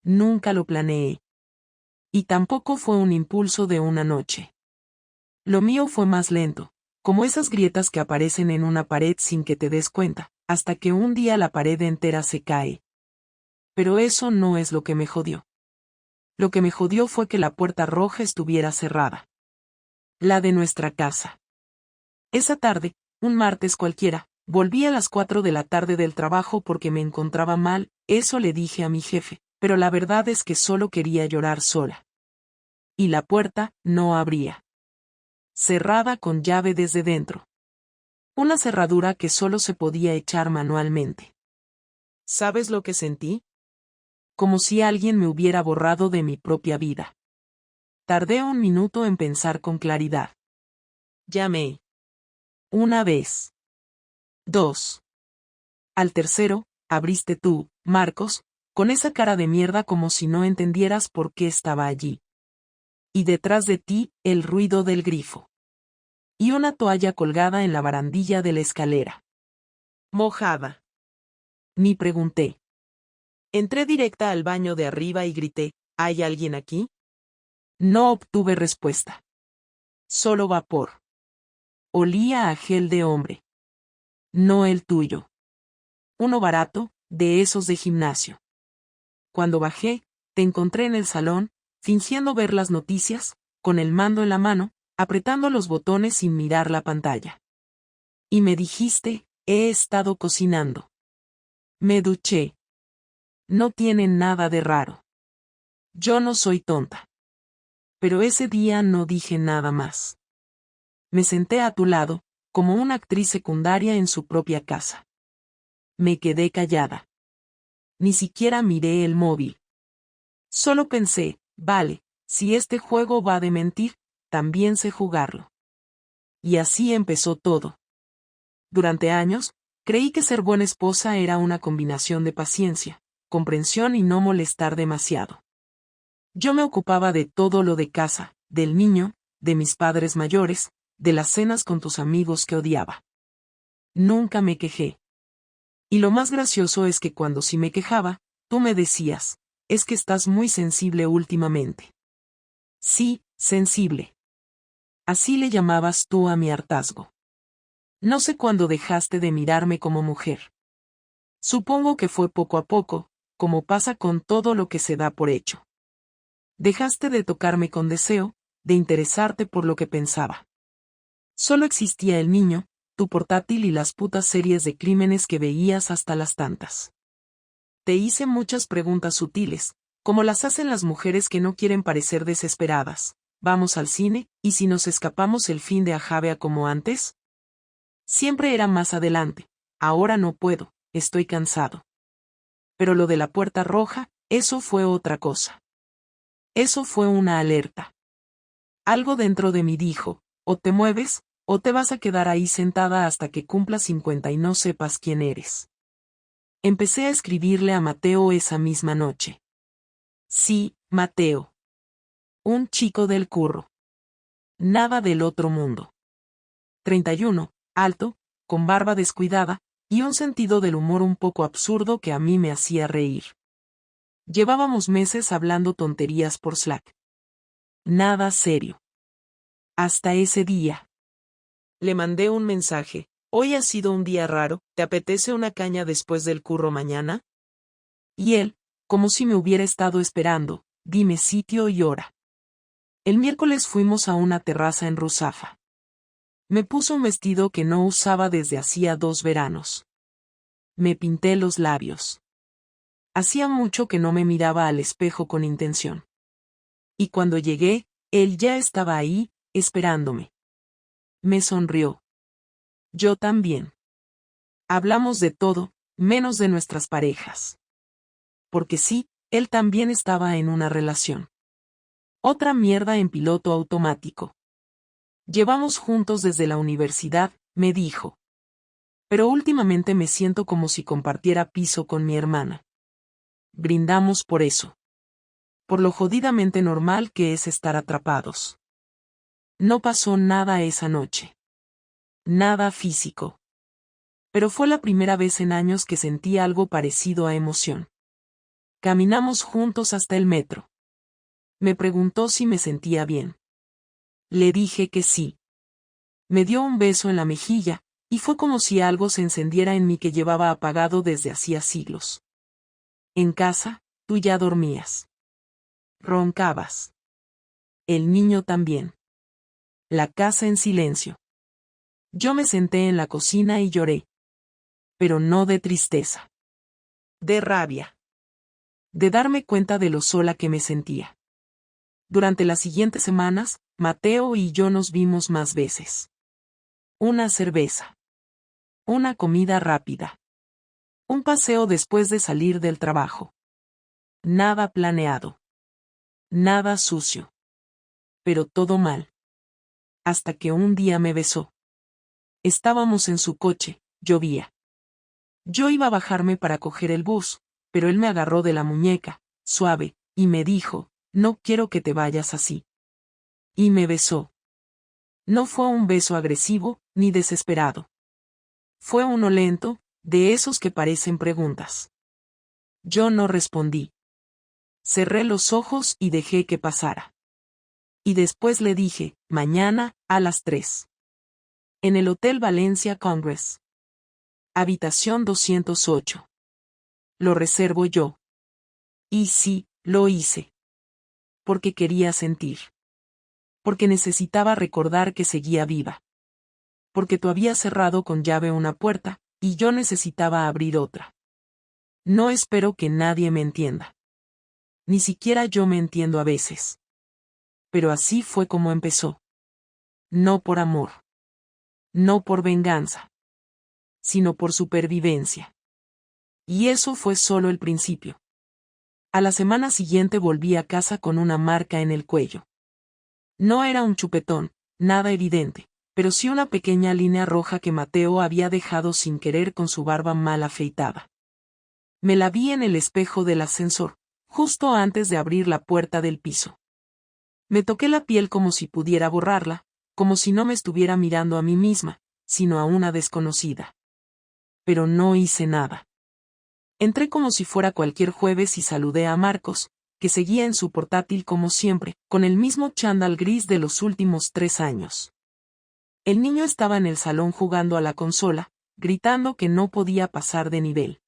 Nunca lo planeé. Y tampoco fue un impulso de una noche. Lo mío fue más lento, como esas grietas que aparecen en una pared sin que te des cuenta, hasta que un día la pared entera se cae. Pero eso no es lo que me jodió. Lo que me jodió fue que la puerta roja estuviera cerrada. La de nuestra casa. Esa tarde, un martes cualquiera, volví a las 4 de la tarde del trabajo porque me encontraba mal, eso le dije a mi jefe, pero la verdad es que solo quería llorar sola. Y la puerta no abría. Cerrada con llave desde dentro. Una cerradura que solo se podía echar manualmente. ¿Sabes lo que sentí? Como si alguien me hubiera borrado de mi propia vida. Tardé un minuto en pensar con claridad. Llamé. Una vez. 2. Al tercero, abriste tú, Marcos, con esa cara de mierda como si no entendieras por qué estaba allí. Y detrás de ti, el ruido del grifo. Y una toalla colgada en la barandilla de la escalera. Mojada. Ni pregunté. Entré directa al baño de arriba y grité, ¿hay alguien aquí? No obtuve respuesta. Solo vapor. Olía a gel de hombre. No el tuyo. Uno barato, de esos de gimnasio. Cuando bajé, te encontré en el salón, fingiendo ver las noticias, con el mando en la mano, apretando los botones sin mirar la pantalla. Y me dijiste, he estado cocinando. Me duché. No tiene nada de raro. Yo no soy tonta. Pero ese día no dije nada más. Me senté a tu lado, como una actriz secundaria en su propia casa. Me quedé callada. Ni siquiera miré el móvil. Solo pensé, vale, si este juego va de mentir, también sé jugarlo. Y así empezó todo. Durante años, creí que ser buena esposa era una combinación de paciencia, comprensión y no molestar demasiado. Yo me ocupaba de todo lo de casa, del niño, de mis padres mayores, de las cenas con tus amigos que odiaba. Nunca me quejé. Y lo más gracioso es que cuando sí me quejaba, tú me decías, es que estás muy sensible últimamente. Sí, sensible. Así le llamabas tú a mi hartazgo. No sé cuándo dejaste de mirarme como mujer. Supongo que fue poco a poco, como pasa con todo lo que se da por hecho. Dejaste de tocarme con deseo, de interesarte por lo que pensaba. Solo existía el niño, tu portátil y las putas series de crímenes que veías hasta las tantas. Te hice muchas preguntas sutiles, como las hacen las mujeres que no quieren parecer desesperadas. ¿Vamos al cine, y si nos escapamos el fin de Ajavea como antes? Siempre era más adelante. Ahora no puedo, estoy cansado. Pero lo de la puerta roja, eso fue otra cosa. Eso fue una alerta. Algo dentro de mí dijo, o te mueves, o te vas a quedar ahí sentada hasta que cumplas 50 y no sepas quién eres. Empecé a escribirle a Mateo esa misma noche. Sí, Mateo. Un chico del curro. Nada del otro mundo. 31, alto, con barba descuidada, y un sentido del humor un poco absurdo que a mí me hacía reír. Llevábamos meses hablando tonterías por Slack. Nada serio. Hasta ese día. Le mandé un mensaje. Hoy ha sido un día raro, ¿te apetece una caña después del curro mañana? Y él, como si me hubiera estado esperando, dime sitio y hora. El miércoles fuimos a una terraza en Ruzafa. Me puso un vestido que no usaba desde hacía 2 veranos. Me pinté los labios. Hacía mucho que no me miraba al espejo con intención. Y cuando llegué, él ya estaba ahí, esperándome. Me sonrió. Yo también. Hablamos de todo, menos de nuestras parejas. Porque sí, él también estaba en una relación. Otra mierda en piloto automático. Llevamos juntos desde la universidad, me dijo. Pero últimamente me siento como si compartiera piso con mi hermana. Brindamos por eso. Por lo jodidamente normal que es estar atrapados. No pasó nada esa noche. Nada físico. Pero fue la primera vez en años que sentí algo parecido a emoción. Caminamos juntos hasta el metro. Me preguntó si me sentía bien. Le dije que sí. Me dio un beso en la mejilla, y fue como si algo se encendiera en mí que llevaba apagado desde hacía siglos. En casa, tú ya dormías. Roncabas. El niño también. La casa en silencio. Yo me senté en la cocina y lloré. Pero no de tristeza. De rabia. De darme cuenta de lo sola que me sentía. Durante las siguientes semanas, Mateo y yo nos vimos más veces. Una cerveza. Una comida rápida. Un paseo después de salir del trabajo. Nada planeado. Nada sucio. Pero todo mal. Hasta que un día me besó. Estábamos en su coche, llovía. Yo iba a bajarme para coger el bus, pero él me agarró de la muñeca, suave, y me dijo, no quiero que te vayas así. Y me besó. No fue un beso agresivo, ni desesperado. Fue uno lento, de esos que parecen preguntas. Yo no respondí. Cerré los ojos y dejé que pasara. Y después le dije, mañana, a las 3. En el Hotel Valencia Congress. Habitación 208. Lo reservo yo. Y sí, lo hice. Porque quería sentir. Porque necesitaba recordar que seguía viva. Porque tú habías cerrado con llave una puerta, y yo necesitaba abrir otra. No espero que nadie me entienda. Ni siquiera yo me entiendo a veces. Pero así fue como empezó. No por amor. No por venganza. Sino por supervivencia. Y eso fue solo el principio. A la semana siguiente volví a casa con una marca en el cuello. No era un chupetón, nada evidente, pero sí una pequeña línea roja que Mateo había dejado sin querer con su barba mal afeitada. Me la vi en el espejo del ascensor, justo antes de abrir la puerta del piso. Me toqué la piel como si pudiera borrarla, como si no me estuviera mirando a mí misma, sino a una desconocida. Pero no hice nada. Entré como si fuera cualquier jueves y saludé a Marcos, que seguía en su portátil como siempre, con el mismo chándal gris de los últimos 3 años. El niño estaba en el salón jugando a la consola, gritando que no podía pasar de nivel.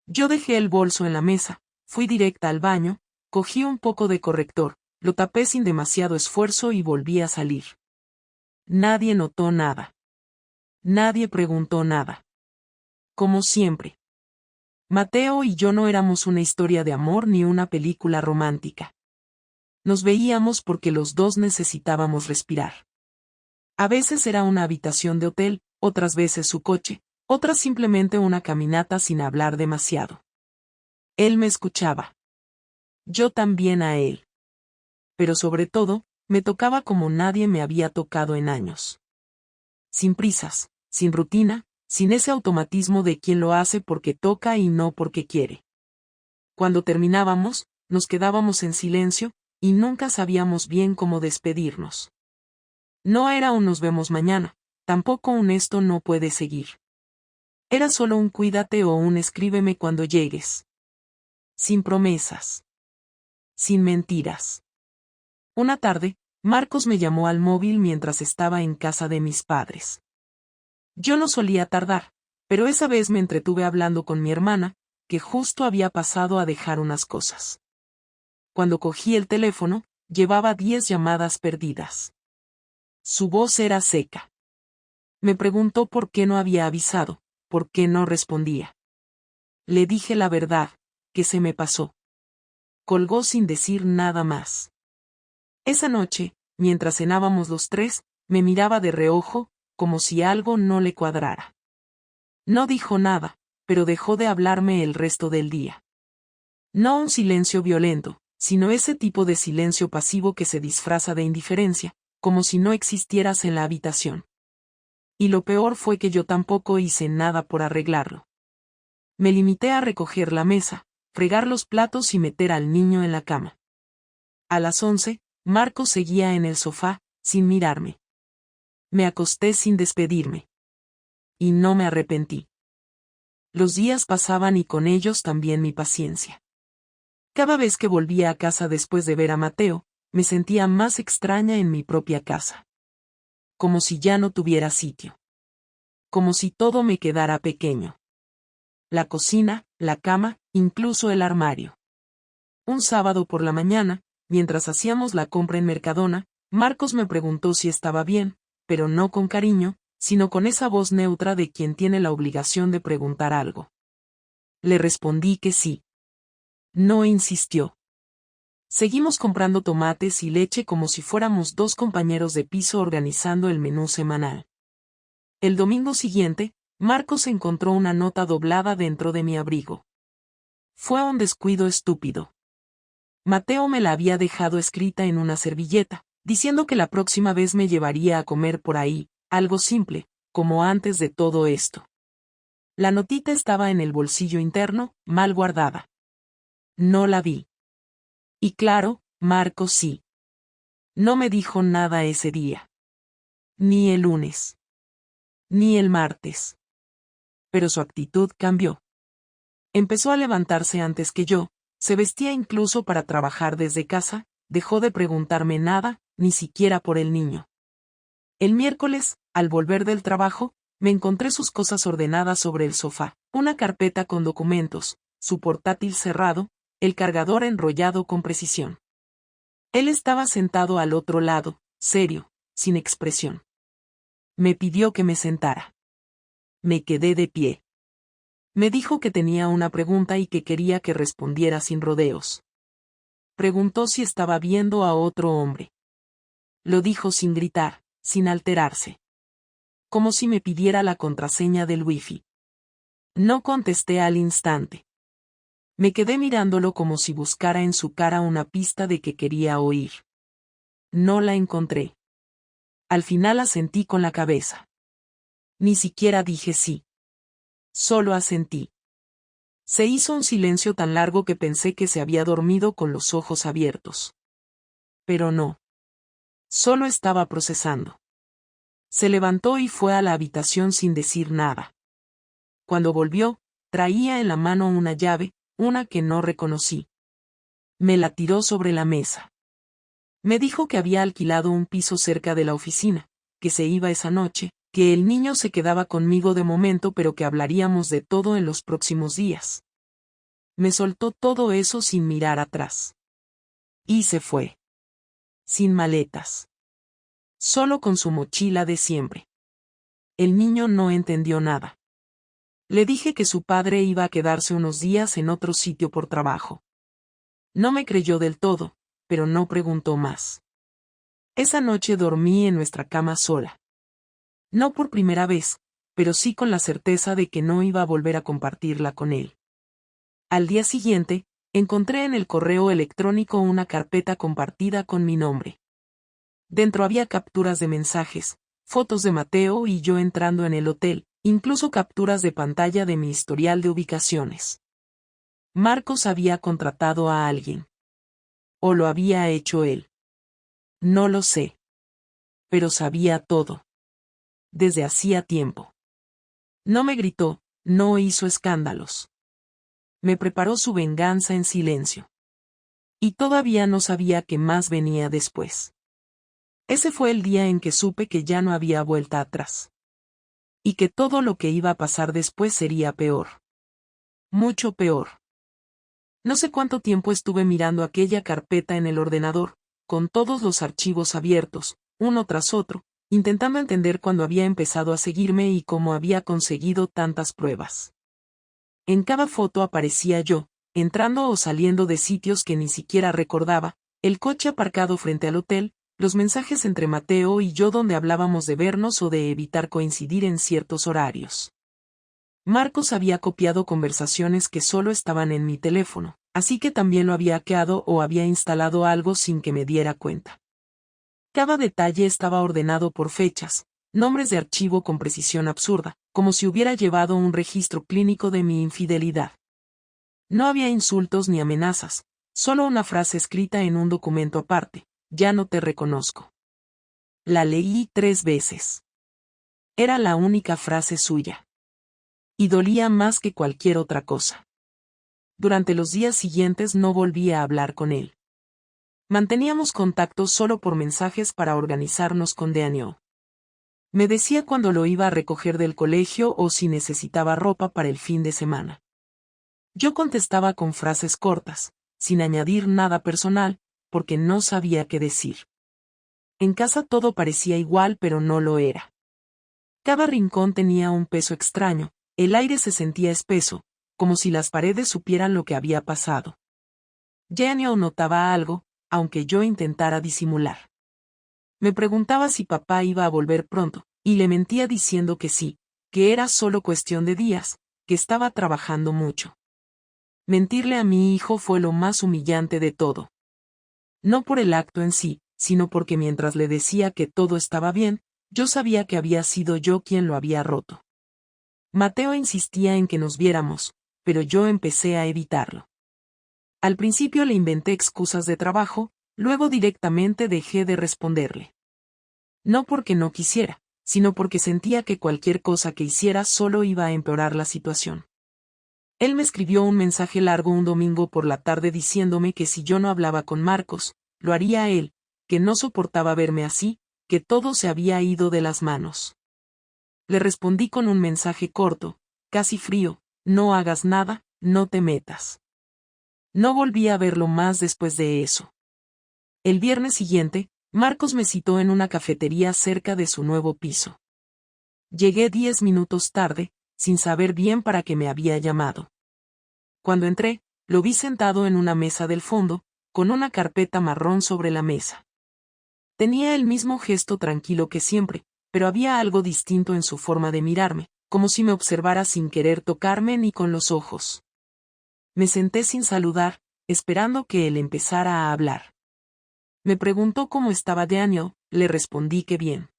Yo dejé el bolso en la mesa, fui directa al baño, cogí un poco de corrector, lo tapé sin demasiado esfuerzo y volví a salir. Nadie notó nada. Nadie preguntó nada. Como siempre. Mateo y yo no éramos una historia de amor ni una película romántica. Nos veíamos porque los dos necesitábamos respirar. A veces era una habitación de hotel, otras veces su coche, otras simplemente una caminata sin hablar demasiado. Él me escuchaba. Yo también a él. Pero sobre todo, me tocaba como nadie me había tocado en años. Sin prisas, sin rutina, sin ese automatismo de quien lo hace porque toca y no porque quiere. Cuando terminábamos, nos quedábamos en silencio, y nunca sabíamos bien cómo despedirnos. No era un nos vemos mañana, tampoco un esto no puede seguir. Era solo un cuídate o un escríbeme cuando llegues. Sin promesas. Sin mentiras. Una tarde, Marcos me llamó al móvil mientras estaba en casa de mis padres. Yo no solía tardar, pero esa vez me entretuve hablando con mi hermana, que justo había pasado a dejar unas cosas. Cuando cogí el teléfono, llevaba 10 llamadas perdidas. Su voz era seca. Me preguntó por qué no había avisado, por qué no respondía. Le dije la verdad, que se me pasó. Colgó sin decir nada más. Esa noche, mientras cenábamos los tres, me miraba de reojo, como si algo no le cuadrara. No dijo nada, pero dejó de hablarme el resto del día. No un silencio violento, sino ese tipo de silencio pasivo que se disfraza de indiferencia, como si no existieras en la habitación. Y lo peor fue que yo tampoco hice nada por arreglarlo. Me limité a recoger la mesa, fregar los platos y meter al niño en la cama. A las 11, Marcos seguía en el sofá, sin mirarme. Me acosté sin despedirme. Y no me arrepentí. Los días pasaban y con ellos también mi paciencia. Cada vez que volvía a casa después de ver a Mateo, me sentía más extraña en mi propia casa. Como si ya no tuviera sitio. Como si todo me quedara pequeño. La cocina, la cama, incluso el armario. Un sábado por la mañana, mientras hacíamos la compra en Mercadona, Marcos me preguntó si estaba bien, pero no con cariño, sino con esa voz neutra de quien tiene la obligación de preguntar algo. Le respondí que sí. No insistió. Seguimos comprando tomates y leche como si fuéramos dos compañeros de piso organizando el menú semanal. El domingo siguiente, Marcos encontró una nota doblada dentro de mi abrigo. Fue un descuido estúpido. Mateo me la había dejado escrita en una servilleta, diciendo que la próxima vez me llevaría a comer por ahí, algo simple, como antes de todo esto. La notita estaba en el bolsillo interno, mal guardada. No la vi. Y claro, Marcos sí. No me dijo nada ese día. Ni el lunes. Ni el martes. Pero su actitud cambió. Empezó a levantarse antes que yo, se vestía incluso para trabajar desde casa, dejó de preguntarme nada, ni siquiera por el niño. El miércoles, al volver del trabajo, me encontré sus cosas ordenadas sobre el sofá, una carpeta con documentos, su portátil cerrado, el cargador enrollado con precisión. Él estaba sentado al otro lado, serio, sin expresión. Me pidió que me sentara. Me quedé de pie. Me dijo que tenía una pregunta y que quería que respondiera sin rodeos. Preguntó si estaba viendo a otro hombre. Lo dijo sin gritar, sin alterarse. Como si me pidiera la contraseña del wifi. No contesté al instante. Me quedé mirándolo como si buscara en su cara una pista de que quería oír. No la encontré. Al final asentí con la cabeza. Ni siquiera dije sí. Solo asentí. Se hizo un silencio tan largo que pensé que se había dormido con los ojos abiertos. Pero no. Solo estaba procesando. Se levantó y fue a la habitación sin decir nada. Cuando volvió, traía en la mano una llave, una que no reconocí. Me la tiró sobre la mesa. Me dijo que había alquilado un piso cerca de la oficina, que se iba esa noche, que el niño se quedaba conmigo de momento pero que hablaríamos de todo en los próximos días. Me soltó todo eso sin mirar atrás. Y se fue. Sin maletas. Solo con su mochila de siempre. El niño no entendió nada. Le dije que su padre iba a quedarse unos días en otro sitio por trabajo. No me creyó del todo, pero no preguntó más. Esa noche dormí en nuestra cama sola. No por primera vez, pero sí con la certeza de que no iba a volver a compartirla con él. Al día siguiente, encontré en el correo electrónico una carpeta compartida con mi nombre. Dentro había capturas de mensajes, fotos de Mateo y yo entrando en el hotel, incluso capturas de pantalla de mi historial de ubicaciones. Marcos había contratado a alguien. ¿O lo había hecho él? No lo sé. Pero sabía todo. Desde hacía tiempo. No me gritó, no hizo escándalos. Me preparó su venganza en silencio. Y todavía no sabía qué más venía después. Ese fue el día en que supe que ya no había vuelta atrás. Y que todo lo que iba a pasar después sería peor. Mucho peor. No sé cuánto tiempo estuve mirando aquella carpeta en el ordenador, con todos los archivos abiertos, uno tras otro, intentando entender cuándo había empezado a seguirme y cómo había conseguido tantas pruebas. En cada foto aparecía yo, entrando o saliendo de sitios que ni siquiera recordaba, el coche aparcado frente al hotel, los mensajes entre Mateo y yo donde hablábamos de vernos o de evitar coincidir en ciertos horarios. Marcos había copiado conversaciones que solo estaban en mi teléfono, así que también lo había hackeado o había instalado algo sin que me diera cuenta. Cada detalle estaba ordenado por fechas, nombres de archivo con precisión absurda, como si hubiera llevado un registro clínico de mi infidelidad. No había insultos ni amenazas, solo una frase escrita en un documento aparte: ya no te reconozco. La leí 3 veces. Era la única frase suya. Y dolía más que cualquier otra cosa. Durante los días siguientes no volví a hablar con él. Manteníamos contacto solo por mensajes para organizarnos con Daniel. Me decía cuando lo iba a recoger del colegio o si necesitaba ropa para el fin de semana. Yo contestaba con frases cortas, sin añadir nada personal, porque no sabía qué decir. En casa todo parecía igual, pero no lo era. Cada rincón tenía un peso extraño, el aire se sentía espeso, como si las paredes supieran lo que había pasado. Daniel notaba algo, aunque yo intentara disimular. Me preguntaba si papá iba a volver pronto, y le mentía diciendo que sí, que era solo cuestión de días, que estaba trabajando mucho. Mentirle a mi hijo fue lo más humillante de todo. No por el acto en sí, sino porque mientras le decía que todo estaba bien, yo sabía que había sido yo quien lo había roto. Mateo insistía en que nos viéramos, pero yo empecé a evitarlo. Al principio le inventé excusas de trabajo, luego directamente dejé de responderle. No porque no quisiera, sino porque sentía que cualquier cosa que hiciera solo iba a empeorar la situación. Él me escribió un mensaje largo un domingo por la tarde diciéndome que si yo no hablaba con Marcos, lo haría él, que no soportaba verme así, que todo se había ido de las manos. Le respondí con un mensaje corto, casi frío: no hagas nada, no te metas. No volví a verlo más después de eso. El viernes siguiente, Marcos me citó en una cafetería cerca de su nuevo piso. Llegué 10 minutos tarde, sin saber bien para qué me había llamado. Cuando entré, lo vi sentado en una mesa del fondo, con una carpeta marrón sobre la mesa. Tenía el mismo gesto tranquilo que siempre, pero había algo distinto en su forma de mirarme, como si me observara sin querer tocarme ni con los ojos. Me senté sin saludar, esperando que él empezara a hablar. Me preguntó cómo estaba Daniel, le respondí que bien.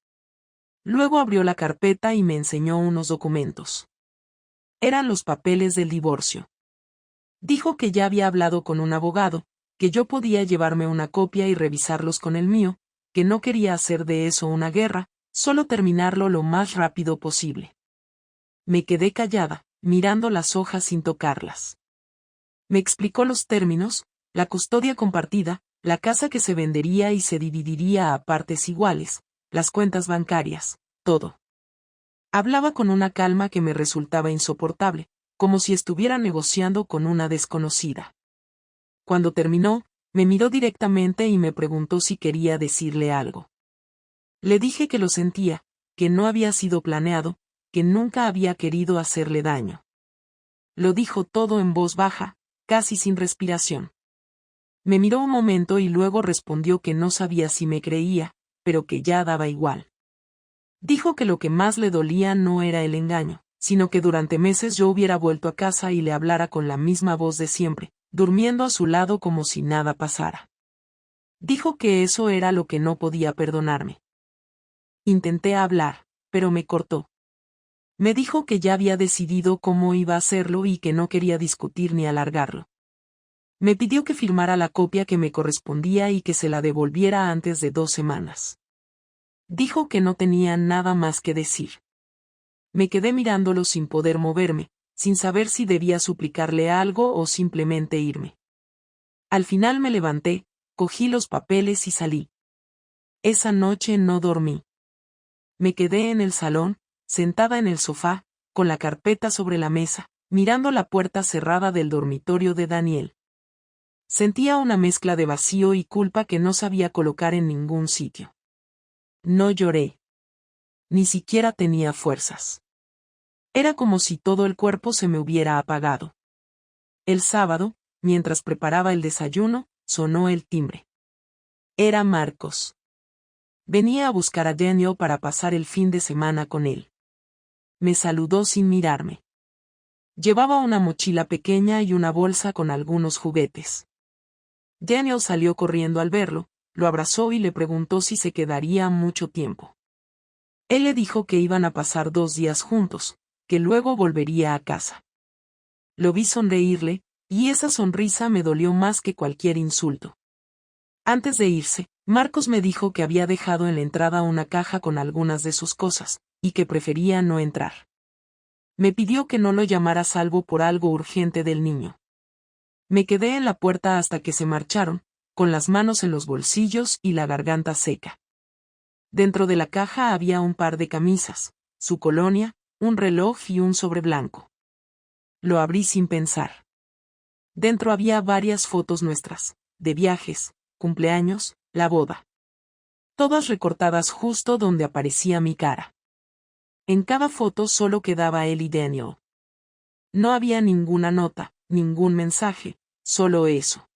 Luego abrió la carpeta y me enseñó unos documentos. Eran los papeles del divorcio. Dijo que ya había hablado con un abogado, que yo podía llevarme una copia y revisarlos con el mío, que no quería hacer de eso una guerra, solo terminarlo lo más rápido posible. Me quedé callada, mirando las hojas sin tocarlas. Me explicó los términos: la custodia compartida, la casa que se vendería y se dividiría a partes iguales, las cuentas bancarias, todo. Hablaba con una calma que me resultaba insoportable, como si estuviera negociando con una desconocida. Cuando terminó, me miró directamente y me preguntó si quería decirle algo. Le dije que lo sentía, que no había sido planeado, que nunca había querido hacerle daño. Lo dijo todo en voz baja, casi sin respiración. Me miró un momento y luego respondió que no sabía si me creía, pero que ya daba igual. Dijo que lo que más le dolía no era el engaño, sino que durante meses yo hubiera vuelto a casa y le hablara con la misma voz de siempre, durmiendo a su lado como si nada pasara. Dijo que eso era lo que no podía perdonarme. Intenté hablar, pero me cortó. Me dijo que ya había decidido cómo iba a hacerlo y que no quería discutir ni alargarlo. Me pidió que firmara la copia que me correspondía y que se la devolviera antes de 2 semanas. Dijo que no tenía nada más que decir. Me quedé mirándolo sin poder moverme, sin saber si debía suplicarle algo o simplemente irme. Al final me levanté, cogí los papeles y salí. Esa noche no dormí. Me quedé en el salón, sentada en el sofá, con la carpeta sobre la mesa, mirando la puerta cerrada del dormitorio de Daniel. Sentía una mezcla de vacío y culpa que no sabía colocar en ningún sitio. No lloré. Ni siquiera tenía fuerzas. Era como si todo el cuerpo se me hubiera apagado. El sábado, mientras preparaba el desayuno, sonó el timbre. Era Marcos. Venía a buscar a Daniel para pasar el fin de semana con él. Me saludó sin mirarme. Llevaba una mochila pequeña y una bolsa con algunos juguetes. Daniel salió corriendo al verlo, lo abrazó y le preguntó si se quedaría mucho tiempo. Él le dijo que iban a pasar 2 días juntos, que luego volvería a casa. Lo vi sonreírle, y esa sonrisa me dolió más que cualquier insulto. Antes de irse, Marcos me dijo que había dejado en la entrada una caja con algunas de sus cosas, y que prefería no entrar. Me pidió que no lo llamara salvo por algo urgente del niño. Me quedé en la puerta hasta que se marcharon, con las manos en los bolsillos y la garganta seca. Dentro de la caja había un par de camisas, su colonia, un reloj y un sobre blanco. Lo abrí sin pensar. Dentro había varias fotos nuestras, de viajes, cumpleaños, la boda. Todas recortadas justo donde aparecía mi cara. En cada foto solo quedaba él y Daniel. No había ninguna nota, ningún mensaje, solo eso.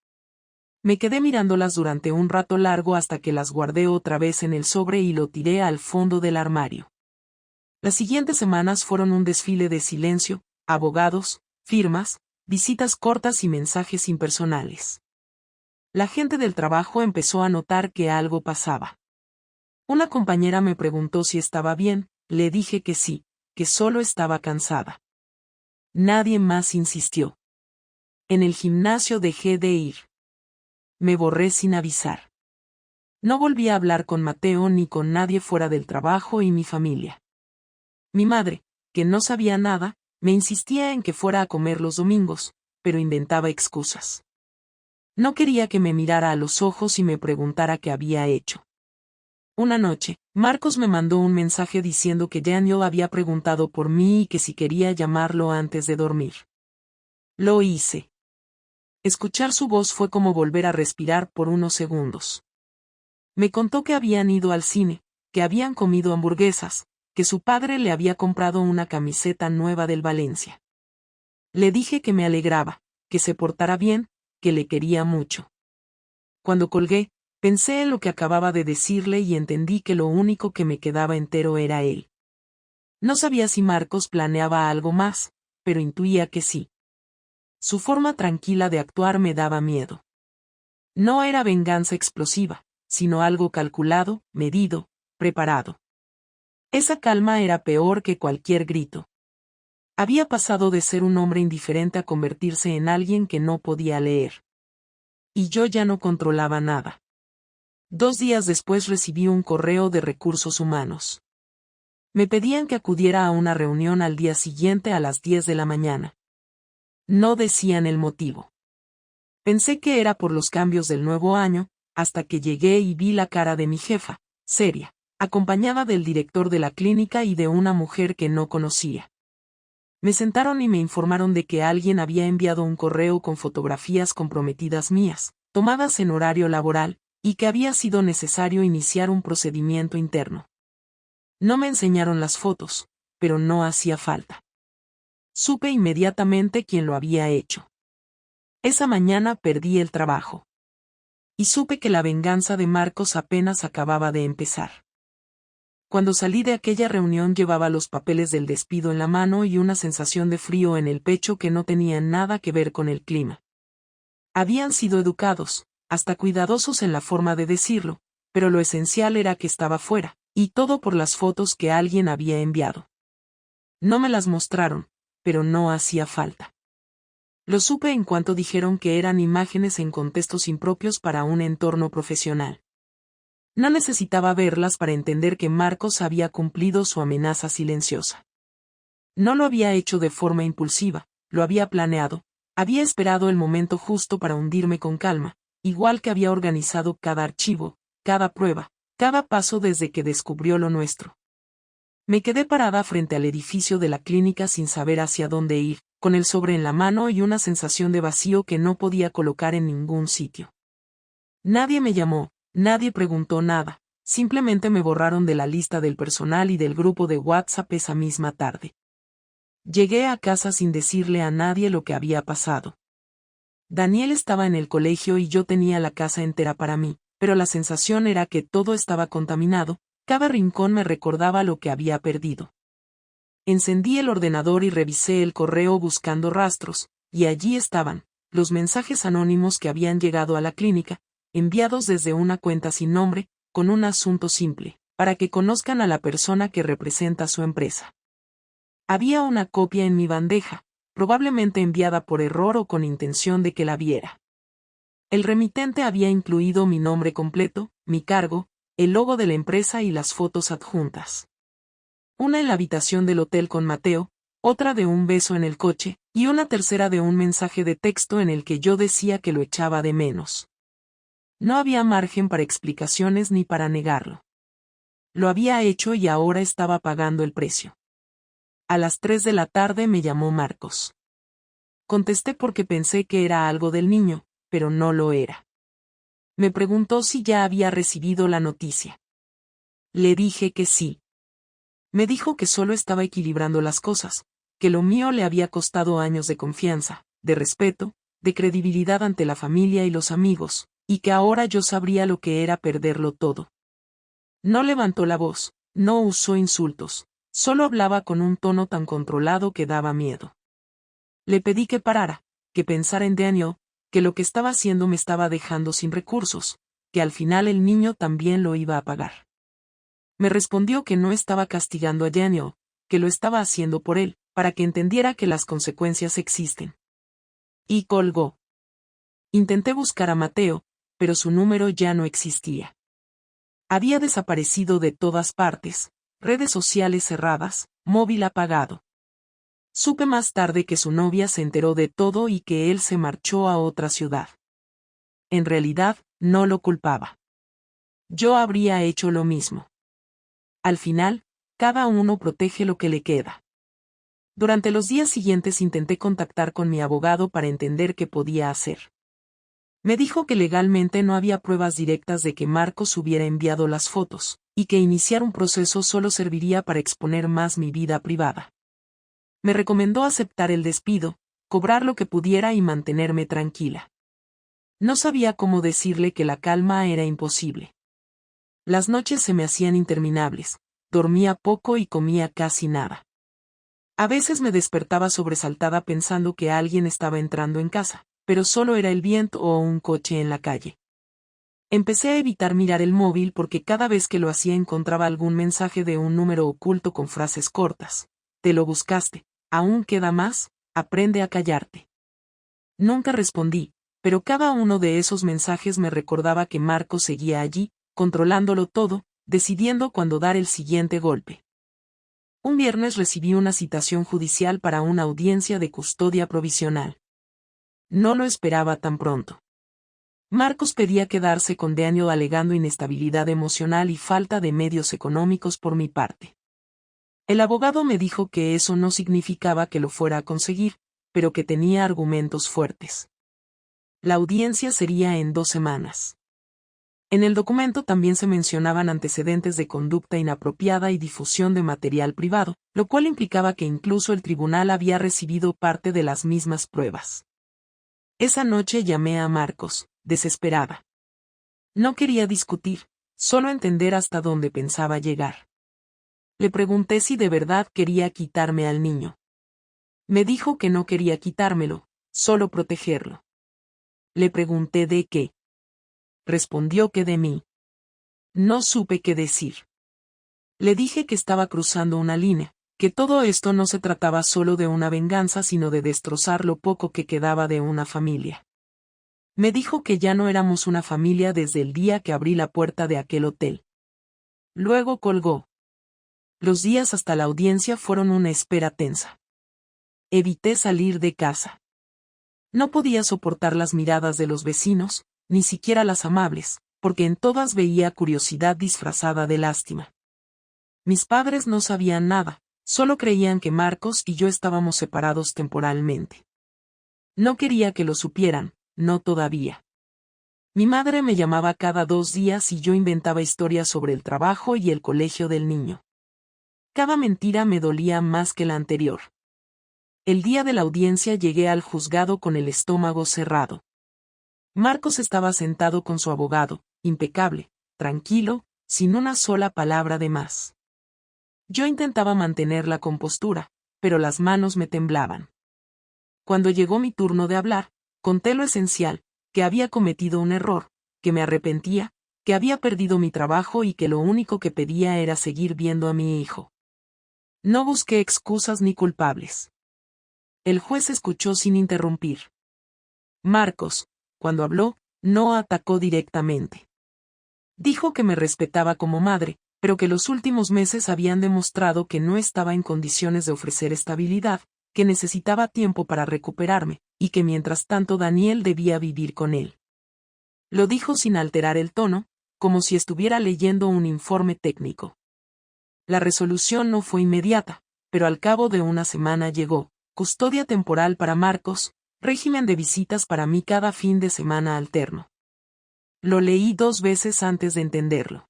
Me quedé mirándolas durante un rato largo hasta que las guardé otra vez en el sobre y lo tiré al fondo del armario. Las siguientes semanas fueron un desfile de silencio, abogados, firmas, visitas cortas y mensajes impersonales. La gente del trabajo empezó a notar que algo pasaba. Una compañera me preguntó si estaba bien, le dije que sí, que solo estaba cansada. Nadie más insistió. En el gimnasio dejé de ir. Me borré sin avisar. No volví a hablar con Mateo ni con nadie fuera del trabajo y mi familia. Mi madre, que no sabía nada, me insistía en que fuera a comer los domingos, pero inventaba excusas. No quería que me mirara a los ojos y me preguntara qué había hecho. Una noche, Marcos me mandó un mensaje diciendo que Daniel había preguntado por mí y que si quería llamarlo antes de dormir. Lo hice. Escuchar su voz fue como volver a respirar por unos segundos. Me contó que habían ido al cine, que habían comido hamburguesas, que su padre le había comprado una camiseta nueva del Valencia. Le dije que me alegraba, que se portara bien, que le quería mucho. Cuando colgué, pensé en lo que acababa de decirle y entendí que lo único que me quedaba entero era él. No sabía si Marcos planeaba algo más, pero intuía que sí. Su forma tranquila de actuar me daba miedo. No era venganza explosiva, sino algo calculado, medido, preparado. Esa calma era peor que cualquier grito. Había pasado de ser un hombre indiferente a convertirse en alguien que no podía leer. Y yo ya no controlaba nada. 2 días después recibí un correo de Recursos Humanos. Me pedían que acudiera a una reunión al día siguiente a las 10 de la mañana. No decían el motivo. Pensé que era por los cambios del nuevo año, hasta que llegué y vi la cara de mi jefa, seria, acompañada del director de la clínica y de una mujer que no conocía. Me sentaron y me informaron de que alguien había enviado un correo con fotografías comprometidas mías, tomadas en horario laboral, y que había sido necesario iniciar un procedimiento interno. No me enseñaron las fotos, pero no hacía falta. Supe inmediatamente quién lo había hecho. Esa mañana perdí el trabajo. Y supe que la venganza de Marcos apenas acababa de empezar. Cuando salí de aquella reunión llevaba los papeles del despido en la mano y una sensación de frío en el pecho que no tenía nada que ver con el clima. Habían sido educados, hasta cuidadosos en la forma de decirlo, pero lo esencial era que estaba fuera, y todo por las fotos que alguien había enviado. No me las mostraron, pero no hacía falta. Lo supe en cuanto dijeron que eran imágenes en contextos impropios para un entorno profesional. No necesitaba verlas para entender que Marcos había cumplido su amenaza silenciosa. No lo había hecho de forma impulsiva, lo había planeado, había esperado el momento justo para hundirme con calma, igual que había organizado cada archivo, cada prueba, cada paso desde que descubrió lo nuestro. Me quedé parada frente al edificio de la clínica sin saber hacia dónde ir, con el sobre en la mano y una sensación de vacío que no podía colocar en ningún sitio. Nadie me llamó, nadie preguntó nada, simplemente me borraron de la lista del personal y del grupo de WhatsApp esa misma tarde. Llegué a casa sin decirle a nadie lo que había pasado. Daniel estaba en el colegio y yo tenía la casa entera para mí, pero la sensación era que todo estaba contaminado, cada rincón me recordaba lo que había perdido. Encendí el ordenador y revisé el correo buscando rastros, y allí estaban, los mensajes anónimos que habían llegado a la clínica, enviados desde una cuenta sin nombre, con un asunto simple, para que conozcan a la persona que representa su empresa. Había una copia en mi bandeja, probablemente enviada por error o con intención de que la viera. El remitente había incluido mi nombre completo, mi cargo, el logo de la empresa y las fotos adjuntas. Una en la habitación del hotel con Mateo, otra de un beso en el coche, Y una tercera de un mensaje de texto en el que yo decía que lo echaba de menos. No había margen para explicaciones ni para negarlo. Lo había hecho y ahora estaba pagando el precio. A las 3 de la tarde me llamó Marcos. Contesté porque pensé que era algo del niño, pero no lo era. Me preguntó si ya había recibido la noticia. Le dije que sí. Me dijo que solo estaba equilibrando las cosas, que lo mío le había costado años de confianza, de respeto, de credibilidad ante la familia y los amigos, y que ahora yo sabría lo que era perderlo todo. No levantó la voz, no usó insultos, solo hablaba con un tono tan controlado que daba miedo. Le pedí que parara, que pensara en Daniel, que lo que estaba haciendo me estaba dejando sin recursos, que al final el niño también lo iba a pagar. Me respondió que no estaba castigando a Daniel, que lo estaba haciendo por él, para que entendiera que las consecuencias existen. Y colgó. Intenté buscar a Mateo, pero su número ya no existía. Había desaparecido de todas partes, redes sociales cerradas, móvil apagado. Supe más tarde que su novia se enteró de todo y que él se marchó a otra ciudad. En realidad, no lo culpaba. Yo habría hecho lo mismo. Al final, cada uno protege lo que le queda. Durante los días siguientes intenté contactar con mi abogado para entender qué podía hacer. Me dijo que legalmente no había pruebas directas de que Marcos hubiera enviado las fotos, y que iniciar un proceso solo serviría para exponer más mi vida privada. Me recomendó aceptar el despido, cobrar lo que pudiera y mantenerme tranquila. No sabía cómo decirle que la calma era imposible. Las noches se me hacían interminables, dormía poco y comía casi nada. A veces me despertaba sobresaltada pensando que alguien estaba entrando en casa, pero solo era el viento o un coche en la calle. Empecé a evitar mirar el móvil porque cada vez que lo hacía encontraba algún mensaje de un número oculto con frases cortas. Te lo buscaste, aún queda más, aprende a callarte. Nunca respondí, pero cada uno de esos mensajes me recordaba que Marcos seguía allí, controlándolo todo, decidiendo cuándo dar el siguiente golpe. Un viernes recibí una citación judicial para una audiencia de custodia provisional. No lo esperaba tan pronto. Marcos pedía quedarse con Daniel alegando inestabilidad emocional y falta de medios económicos por mi parte. El abogado me dijo que eso no significaba que lo fuera a conseguir, pero que tenía argumentos fuertes. La audiencia sería en 2 semanas. En el documento también se mencionaban antecedentes de conducta inapropiada y difusión de material privado, lo cual implicaba que incluso el tribunal había recibido parte de las mismas pruebas. Esa noche llamé a Marcos, desesperada. No quería discutir, solo entender hasta dónde pensaba llegar. Le pregunté si de verdad quería quitarme al niño. Me dijo que no quería quitármelo, solo protegerlo. Le pregunté de qué. Respondió que de mí. No supe qué decir. Le dije que estaba cruzando una línea, que todo esto no se trataba solo de una venganza sino de destrozar lo poco que quedaba de una familia. Me dijo que ya no éramos una familia desde el día que abrí la puerta de aquel hotel. Luego colgó. Los días hasta la audiencia fueron una espera tensa. Evité salir de casa. No podía soportar las miradas de los vecinos, ni siquiera las amables, porque en todas veía curiosidad disfrazada de lástima. Mis padres no sabían nada, solo creían que Marcos y yo estábamos separados temporalmente. No quería que lo supieran, no todavía. Mi madre me llamaba cada 2 días y yo inventaba historias sobre el trabajo y el colegio del niño. Cada mentira me dolía más que la anterior. El día de la audiencia llegué al juzgado con el estómago cerrado. Marcos estaba sentado con su abogado, impecable, tranquilo, sin una sola palabra de más. Yo intentaba mantener la compostura, pero las manos me temblaban. Cuando llegó mi turno de hablar, conté lo esencial, que había cometido un error, que me arrepentía, que había perdido mi trabajo y que lo único que pedía era seguir viendo a mi hijo. No busqué excusas ni culpables. El juez escuchó sin interrumpir. Marcos, cuando habló, no atacó directamente. Dijo que me respetaba como madre, pero que los últimos meses habían demostrado que no estaba en condiciones de ofrecer estabilidad, que necesitaba tiempo para recuperarme, y que mientras tanto Daniel debía vivir con él. Lo dijo sin alterar el tono, como si estuviera leyendo un informe técnico. La resolución no fue inmediata, pero al cabo de una semana llegó: custodia temporal para Marcos, régimen de visitas para mí cada fin de semana alterno. Lo leí 2 veces antes de entenderlo.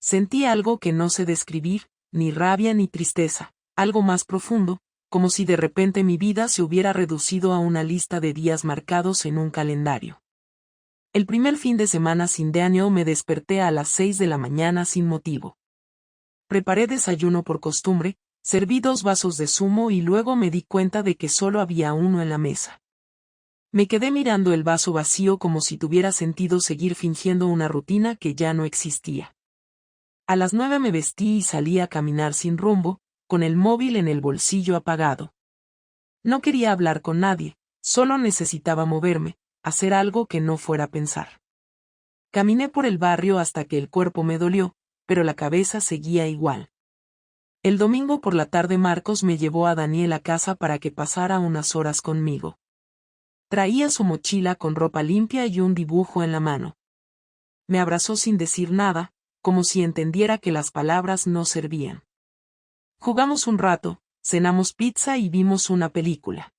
Sentí algo que no sé describir, ni rabia ni tristeza, algo más profundo, como si de repente mi vida se hubiera reducido a una lista de días marcados en un calendario. El primer fin de semana sin Daniel me desperté a las 6 de la mañana sin motivo. Preparé desayuno por costumbre, serví 2 vasos de zumo y luego me di cuenta de que solo había uno en la mesa. Me quedé mirando el vaso vacío como si tuviera sentido seguir fingiendo una rutina que ya no existía. A las 9 me vestí y salí a caminar sin rumbo, con el móvil en el bolsillo apagado. No quería hablar con nadie, solo necesitaba moverme, hacer algo que no fuera pensar. Caminé por el barrio hasta que el cuerpo me dolió, pero la cabeza seguía igual. El domingo por la tarde Marcos me llevó a Daniel a casa para que pasara unas horas conmigo. Traía su mochila con ropa limpia y un dibujo en la mano. Me abrazó sin decir nada, como si entendiera que las palabras no servían. Jugamos un rato, cenamos pizza y vimos una película.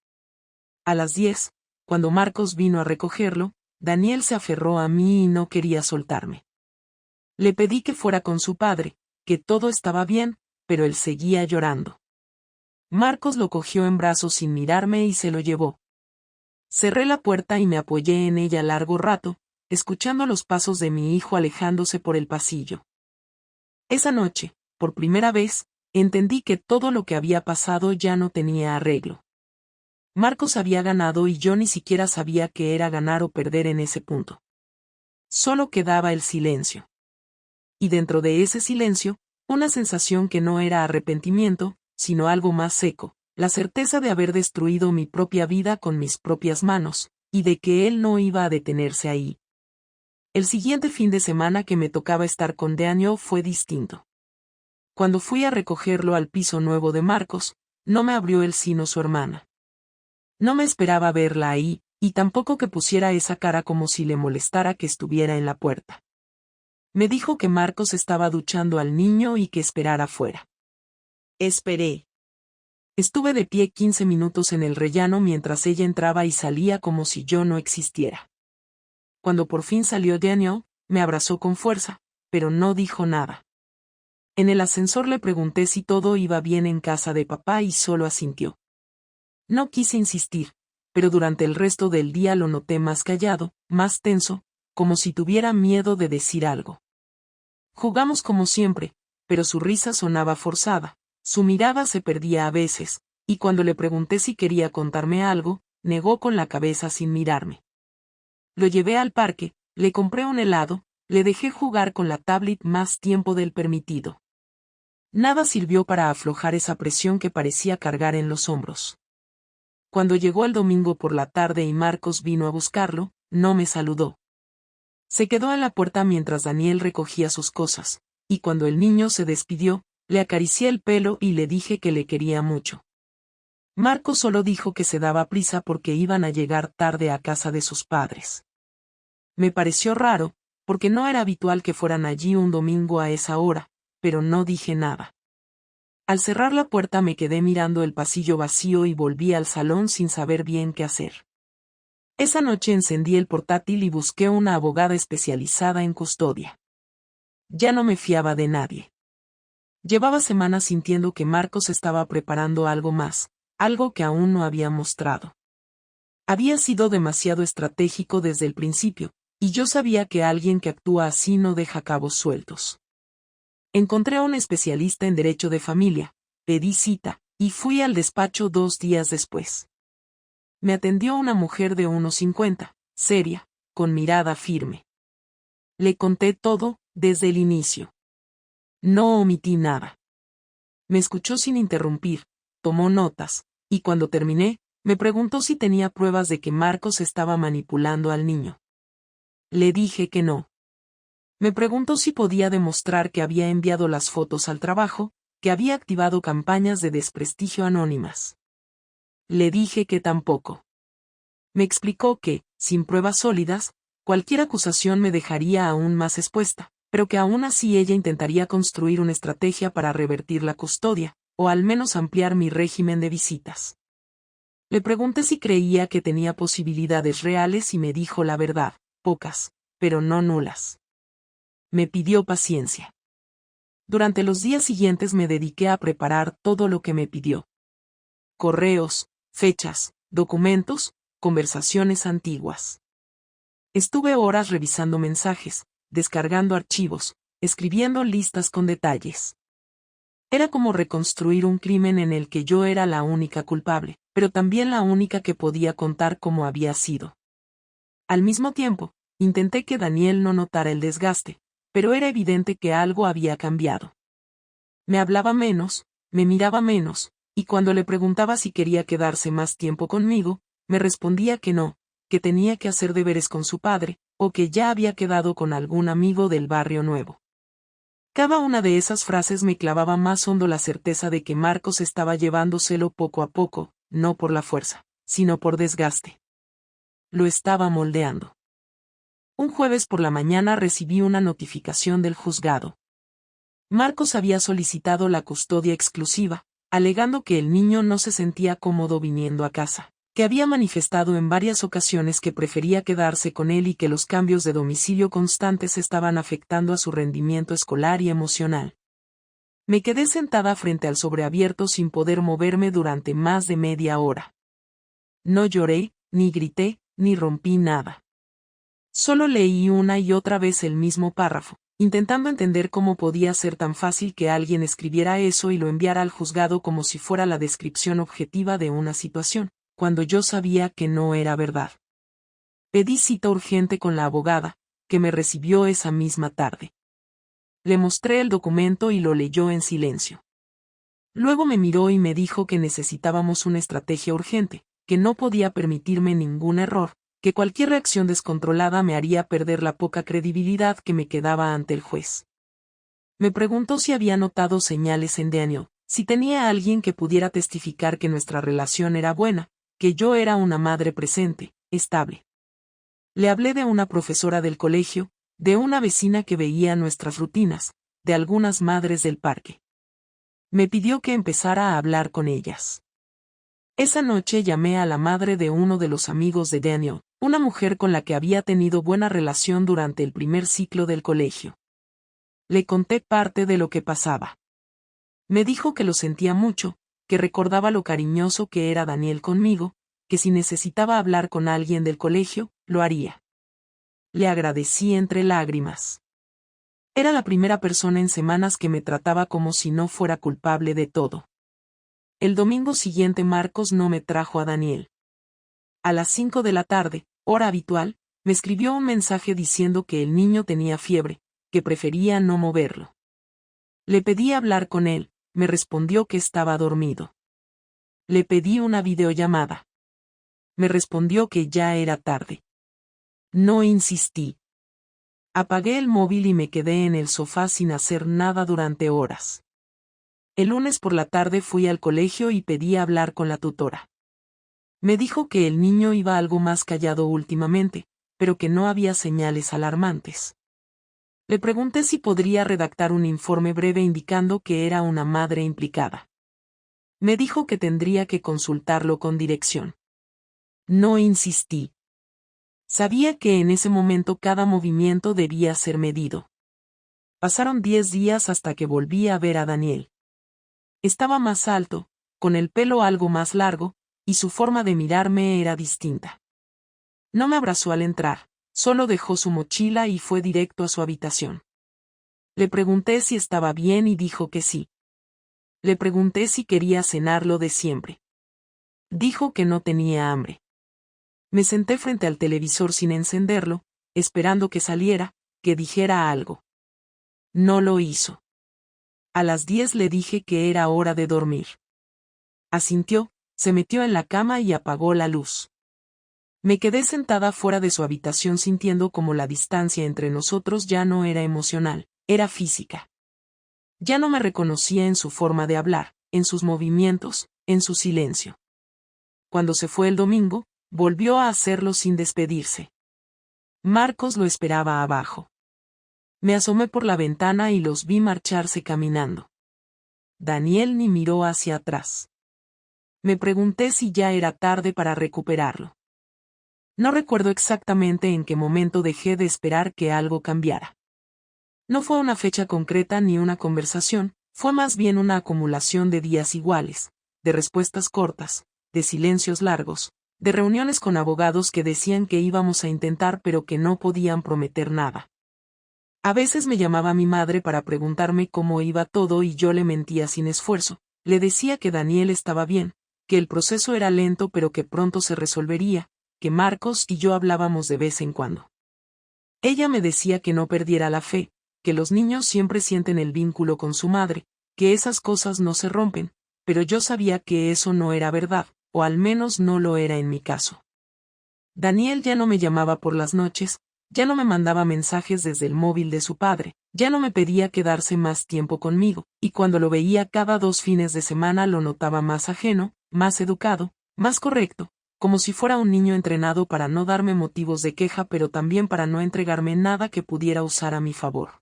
A las 10, cuando Marcos vino a recogerlo, Daniel se aferró a mí y no quería soltarme. Le pedí que fuera con su padre, que todo estaba bien, pero él seguía llorando. Marcos lo cogió en brazos sin mirarme y se lo llevó. Cerré la puerta y me apoyé en ella largo rato, escuchando los pasos de mi hijo alejándose por el pasillo. Esa noche, por primera vez, entendí que todo lo que había pasado ya no tenía arreglo. Marcos había ganado y yo ni siquiera sabía qué era ganar o perder en ese punto. Solo quedaba el silencio. Y dentro de ese silencio, una sensación que no era arrepentimiento, sino algo más seco, la certeza de haber destruido mi propia vida con mis propias manos, y de que él no iba a detenerse ahí. El siguiente fin de semana que me tocaba estar con Daniel fue distinto. Cuando fui a recogerlo al piso nuevo de Marcos, no me abrió el sino su hermana. No me esperaba verla ahí, y tampoco que pusiera esa cara como si le molestara que estuviera en la puerta. Me dijo que Marcos estaba duchando al niño y que esperara fuera. Esperé. Estuve de pie 15 minutos en el rellano mientras ella entraba y salía como si yo no existiera. Cuando por fin salió Daniel, me abrazó con fuerza, pero no dijo nada. En el ascensor le pregunté si todo iba bien en casa de papá y solo asintió. No quise insistir, pero durante el resto del día lo noté más callado, más tenso, como si tuviera miedo de decir algo. Jugamos como siempre, pero su risa sonaba forzada, su mirada se perdía a veces, y cuando le pregunté si quería contarme algo, negó con la cabeza sin mirarme. Lo llevé al parque, le compré un helado, le dejé jugar con la tablet más tiempo del permitido. Nada sirvió para aflojar esa presión que parecía cargar en los hombros. Cuando llegó el domingo por la tarde y Marcos vino a buscarlo, no me saludó. Se quedó en la puerta mientras Daniel recogía sus cosas, y cuando el niño se despidió, le acaricié el pelo y le dije que le quería mucho. Marcos solo dijo que se daba prisa porque iban a llegar tarde a casa de sus padres. Me pareció raro, porque no era habitual que fueran allí un domingo a esa hora, pero no dije nada. Al cerrar la puerta me quedé mirando el pasillo vacío y volví al salón sin saber bien qué hacer. Esa noche encendí el portátil y busqué una abogada especializada en custodia. Ya no me fiaba de nadie. Llevaba semanas sintiendo que Marcos estaba preparando algo más, algo que aún no había mostrado. Había sido demasiado estratégico desde el principio, y yo sabía que alguien que actúa así no deja cabos sueltos. Encontré a un especialista en derecho de familia, pedí cita, y fui al despacho 2 días después. Me atendió una mujer de unos 50, seria, con mirada firme. Le conté todo, desde el inicio. No omití nada. Me escuchó sin interrumpir, tomó notas, y cuando terminé, me preguntó si tenía pruebas de que Marcos estaba manipulando al niño. Le dije que no. Me preguntó si podía demostrar que había enviado las fotos al trabajo, que había activado campañas de desprestigio anónimas. Le dije que tampoco. Me explicó que, sin pruebas sólidas, cualquier acusación me dejaría aún más expuesta, pero que aún así ella intentaría construir una estrategia para revertir la custodia, o al menos ampliar mi régimen de visitas. Le pregunté si creía que tenía posibilidades reales y me dijo la verdad, pocas, pero no nulas. Me pidió paciencia. Durante los días siguientes me dediqué a preparar todo lo que me pidió. Correos, fechas, documentos, conversaciones antiguas. Estuve horas revisando mensajes, descargando archivos, escribiendo listas con detalles. Era como reconstruir un crimen en el que yo era la única culpable, pero también la única que podía contar cómo había sido. Al mismo tiempo, intenté que Daniel no notara el desgaste, pero era evidente que algo había cambiado. Me hablaba menos, me miraba menos, y cuando le preguntaba si quería quedarse más tiempo conmigo, me respondía que no, que tenía que hacer deberes con su padre, o que ya había quedado con algún amigo del barrio nuevo. Cada una de esas frases me clavaba más hondo la certeza de que Marcos estaba llevándoselo poco a poco, no por la fuerza, sino por desgaste. Lo estaba moldeando. Un jueves por la mañana recibí una notificación del juzgado. Marcos había solicitado la custodia exclusiva, alegando que el niño no se sentía cómodo viniendo a casa, que había manifestado en varias ocasiones que prefería quedarse con él y que los cambios de domicilio constantes estaban afectando a su rendimiento escolar y emocional. Me quedé sentada frente al sobreabierto sin poder moverme durante más de media hora. No lloré, ni grité, ni rompí nada. Solo leí una y otra vez el mismo párrafo, intentando entender cómo podía ser tan fácil que alguien escribiera eso y lo enviara al juzgado como si fuera la descripción objetiva de una situación, cuando yo sabía que no era verdad. Pedí cita urgente con la abogada, que me recibió esa misma tarde. Le mostré el documento y lo leyó en silencio. Luego me miró y me dijo que necesitábamos una estrategia urgente, que no podía permitirme ningún error, que cualquier reacción descontrolada me haría perder la poca credibilidad que me quedaba ante el juez. Me preguntó si había notado señales en Daniel, si tenía a alguien que pudiera testificar que nuestra relación era buena, que yo era una madre presente, estable. Le hablé de una profesora del colegio, de una vecina que veía nuestras rutinas, de algunas madres del parque. Me pidió que empezara a hablar con ellas. Esa noche llamé a la madre de uno de los amigos de Daniel, una mujer con la que había tenido buena relación durante el primer ciclo del colegio. Le conté parte de lo que pasaba. Me dijo que lo sentía mucho, que recordaba lo cariñoso que era Daniel conmigo, que si necesitaba hablar con alguien del colegio, lo haría. Le agradecí entre lágrimas. Era la primera persona en semanas que me trataba como si no fuera culpable de todo. El domingo siguiente Marcos no me trajo a Daniel. A las 5 de la tarde, hora habitual, me escribió un mensaje diciendo que el niño tenía fiebre, que prefería no moverlo. Le pedí hablar con él, me respondió que estaba dormido. Le pedí una videollamada. Me respondió que ya era tarde. No insistí. Apagué el móvil y me quedé en el sofá sin hacer nada durante horas. El lunes por la tarde fui al colegio y pedí hablar con la tutora. Me dijo que el niño iba algo más callado últimamente, pero que no había señales alarmantes. Le pregunté si podría redactar un informe breve indicando que era una madre implicada. Me dijo que tendría que consultarlo con dirección. No insistí. Sabía que en ese momento cada movimiento debía ser medido. Pasaron 10 días hasta que volví a ver a Daniel. Estaba más alto, con el pelo algo más largo, y su forma de mirarme era distinta. No me abrazó al entrar, solo dejó su mochila y fue directo a su habitación. Le pregunté si estaba bien y dijo que sí. Le pregunté si quería cenar lo de siempre. Dijo que no tenía hambre. Me senté frente al televisor sin encenderlo, esperando que saliera, que dijera algo. No lo hizo. A las 10 le dije que era hora de dormir. Asintió, se metió en la cama y apagó la luz. Me quedé sentada fuera de su habitación sintiendo como la distancia entre nosotros ya no era emocional, era física. Ya no me reconocía en su forma de hablar, en sus movimientos, en su silencio. cuando se fue el domingo, volvió a hacerlo sin despedirse. Marcos lo esperaba abajo. Me asomé por la ventana y los vi marcharse caminando. Daniel ni miró hacia atrás. Me pregunté si ya era tarde para recuperarlo. No recuerdo exactamente en qué momento dejé de esperar que algo cambiara. No fue una fecha concreta ni una conversación, fue más bien una acumulación de días iguales, de respuestas cortas, de silencios largos, de reuniones con abogados que decían que íbamos a intentar pero que no podían prometer nada. A veces me llamaba mi madre para preguntarme cómo iba todo y yo le mentía sin esfuerzo, le decía que Daniel estaba bien, que el proceso era lento pero que pronto se resolvería, que Marcos y yo hablábamos de vez en cuando. Ella me decía que no perdiera la fe, que los niños siempre sienten el vínculo con su madre, que esas cosas no se rompen, pero yo sabía que eso no era verdad, o al menos no lo era en mi caso. Daniel ya no me llamaba por las noches, ya no me mandaba mensajes desde el móvil de su padre, ya no me pedía quedarse más tiempo conmigo, y cuando lo veía cada 2 fines de semana lo notaba más ajeno, más educado, más correcto, como si fuera un niño entrenado para no darme motivos de queja pero también para no entregarme nada que pudiera usar a mi favor.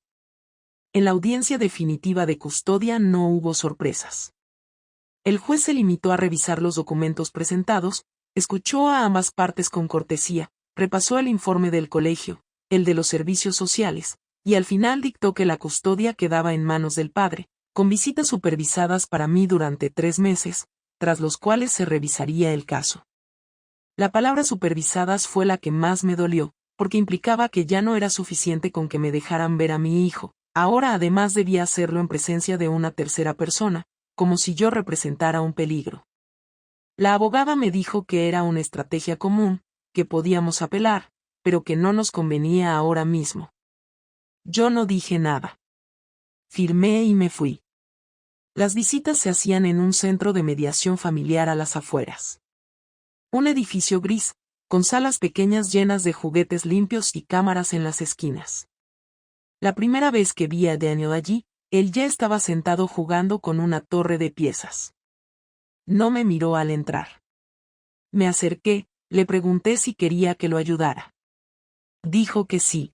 En la audiencia definitiva de custodia no hubo sorpresas. El juez se limitó a revisar los documentos presentados, escuchó a ambas partes con cortesía, repasó el informe del colegio, el de los servicios sociales, y al final dictó que la custodia quedaba en manos del padre, con visitas supervisadas para mí durante 3 meses, tras los cuales se revisaría el caso. La palabra supervisadas fue la que más me dolió, porque implicaba que ya no era suficiente con que me dejaran ver a mi hijo, ahora además debía hacerlo en presencia de una tercera persona, como si yo representara un peligro. La abogada me dijo que era una estrategia común, que podíamos apelar, pero que no nos convenía ahora mismo. Yo no dije nada. Firmé y me fui. Las visitas se hacían en un centro de mediación familiar a las afueras. Un edificio gris, con salas pequeñas llenas de juguetes limpios y cámaras en las esquinas. La primera vez que vi a Daniel allí, él ya estaba sentado jugando con una torre de piezas. No me miró al entrar. Me acerqué, le pregunté si quería que lo ayudara. Dijo que sí.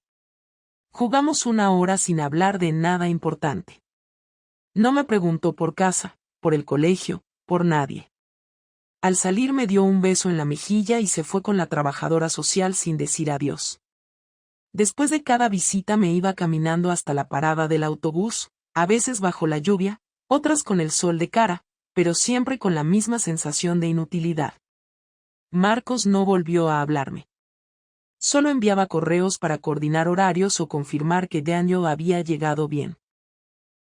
Jugamos 1 hora sin hablar de nada importante. No me preguntó por casa, por el colegio, por nadie. Al salir me dio un beso en la mejilla y se fue con la trabajadora social sin decir adiós. Después de cada visita me iba caminando hasta la parada del autobús, a veces bajo la lluvia, otras con el sol de cara, pero siempre con la misma sensación de inutilidad. Marcos no volvió a hablarme. Solo enviaba correos para coordinar horarios o confirmar que Daniel había llegado bien.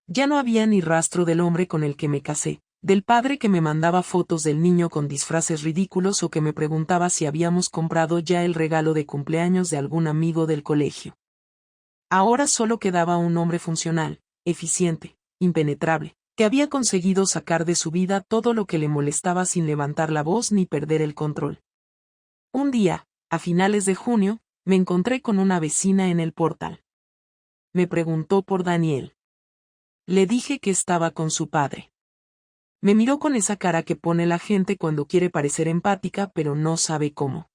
Ya no había ni rastro del hombre con el que me casé, del padre que me mandaba fotos del niño con disfraces ridículos o que me preguntaba si habíamos comprado ya el regalo de cumpleaños de algún amigo del colegio. Ahora solo quedaba un hombre funcional, eficiente, impenetrable, que había conseguido sacar de su vida todo lo que le molestaba sin levantar la voz ni perder el control. Un día, a finales de junio, me encontré con una vecina en el portal. Me preguntó por Daniel. Le dije que estaba con su padre. Me miró con esa cara que pone la gente cuando quiere parecer empática pero no sabe cómo.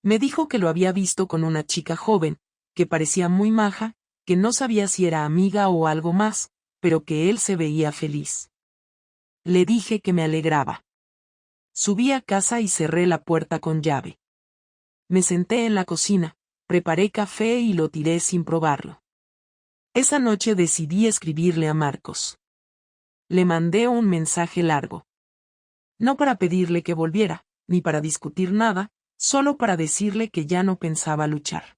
Me dijo que lo había visto con una chica joven, que parecía muy maja, que no sabía si era amiga o algo más, pero que él se veía feliz. Le dije que me alegraba. Subí a casa y cerré la puerta con llave. Me senté en la cocina, preparé café y lo tiré sin probarlo. Esa noche decidí escribirle a Marcos. Le mandé un mensaje largo. No para pedirle que volviera, ni para discutir nada, solo para decirle que ya no pensaba luchar.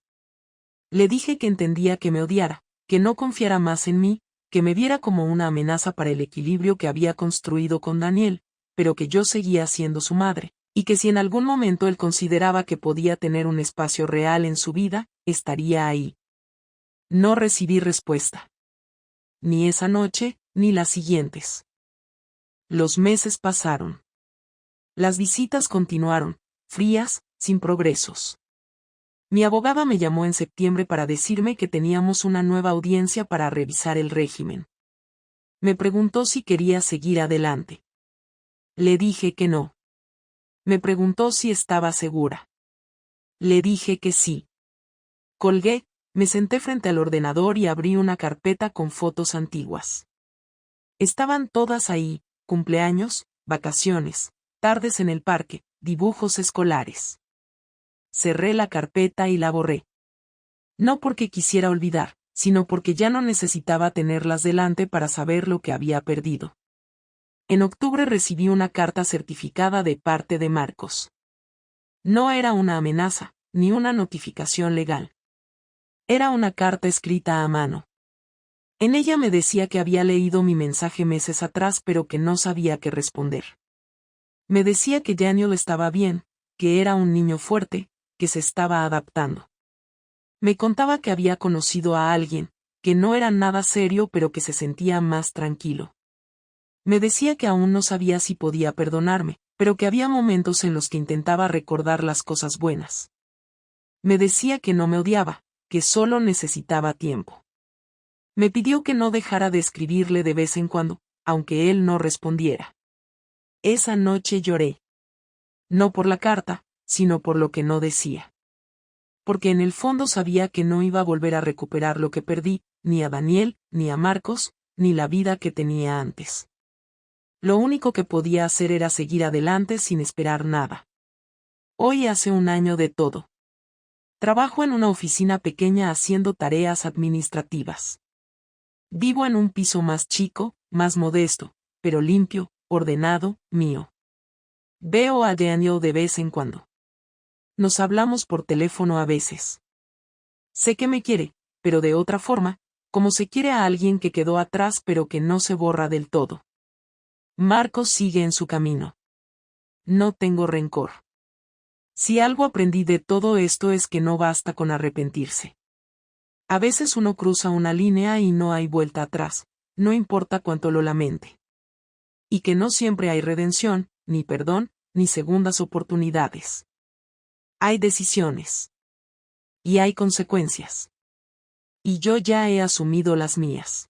Le dije que entendía que me odiara, que no confiara más en mí, que me viera como una amenaza para el equilibrio que había construido con Daniel, pero que yo seguía siendo su madre, y que si en algún momento él consideraba que podía tener un espacio real en su vida, estaría ahí. No recibí respuesta. Ni esa noche, ni las siguientes. Los meses pasaron. Las visitas continuaron, frías, sin progresos. Mi abogada me llamó en septiembre para decirme que teníamos una nueva audiencia para revisar el régimen. Me preguntó si quería seguir adelante. Le dije que no. Me preguntó si estaba segura. Le dije que sí. Colgué, me senté frente al ordenador y abrí una carpeta con fotos antiguas. Estaban todas ahí: cumpleaños, vacaciones, tardes en el parque, dibujos escolares. Cerré la carpeta y la borré. No porque quisiera olvidar, sino porque ya no necesitaba tenerlas delante para saber lo que había perdido. En octubre recibí una carta certificada de parte de Marcos. No era una amenaza, ni una notificación legal. Era una carta escrita a mano. En ella me decía que había leído mi mensaje meses atrás pero que no sabía qué responder. Me decía que Daniel estaba bien, que era un niño fuerte, que se estaba adaptando. Me contaba que había conocido a alguien, que no era nada serio pero que se sentía más tranquilo. Me decía que aún no sabía si podía perdonarme, pero que había momentos en los que intentaba recordar las cosas buenas. Me decía que no me odiaba, que solo necesitaba tiempo. Me pidió que no dejara de escribirle de vez en cuando, aunque él no respondiera. Esa noche lloré. No por la carta, sino por lo que no decía. Porque en el fondo sabía que no iba a volver a recuperar lo que perdí, ni a Daniel, ni a Marcos, ni la vida que tenía antes. Lo único que podía hacer era seguir adelante sin esperar nada. Hoy hace un año de todo. Trabajo en una oficina pequeña haciendo tareas administrativas. Vivo en un piso más chico, más modesto, pero limpio, ordenado, mío. Veo a Daniel de vez en cuando. Nos hablamos por teléfono a veces. Sé que me quiere, pero de otra forma, como se quiere a alguien que quedó atrás pero que no se borra del todo. Marcos sigue en su camino. No tengo rencor. Si algo aprendí de todo esto es que no basta con arrepentirse. A veces uno cruza una línea y no hay vuelta atrás, no importa cuánto lo lamente. Y que no siempre hay redención, ni perdón, ni segundas oportunidades. Hay decisiones. Y hay consecuencias. Y yo ya he asumido las mías.